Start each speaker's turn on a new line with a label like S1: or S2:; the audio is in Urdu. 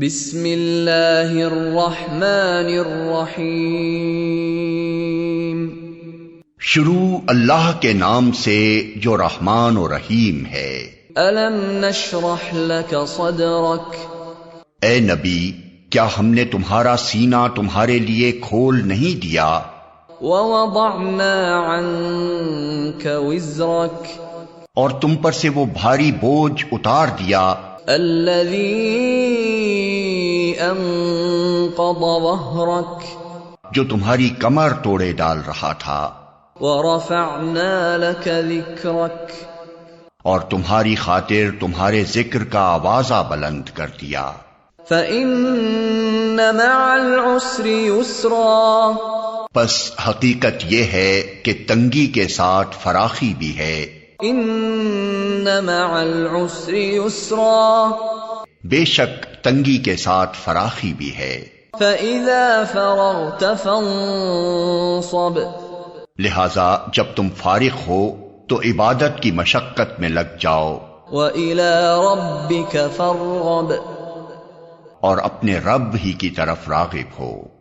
S1: بسم اللہ الرحمن الرحیم۔
S2: شروع اللہ کے نام سے جو رحمان و رحیم ہے۔
S1: الم نشرح لک صدرک،
S2: اے نبی کیا ہم نے تمہارا سینہ تمہارے لیے کھول نہیں دیا؟
S1: ووضعنا عنک وزرک،
S2: اور تم پر سے وہ بھاری بوجھ اتار دیا
S1: الذی انقض ظہرک،
S2: جو تمہاری کمر توڑے ڈال رہا تھا،
S1: ورفعنا لک ذکرک،
S2: اور تمہاری خاطر تمہارے ذکر کا آوازہ بلند کر دیا۔
S1: فإن مع العسر یسرا،
S2: پس حقیقت یہ ہے کہ تنگی کے ساتھ فراخی بھی ہے۔
S1: ان مع العسر یسرا،
S2: بے شک تنگی کے ساتھ فراخی بھی ہے۔
S1: فإذا فرغت فانصب،
S2: لہذا جب تم فارغ ہو تو عبادت کی مشقت میں لگ جاؤ،
S1: وإلى ربك فارغب،
S2: اور اپنے رب ہی کی طرف راغب ہو۔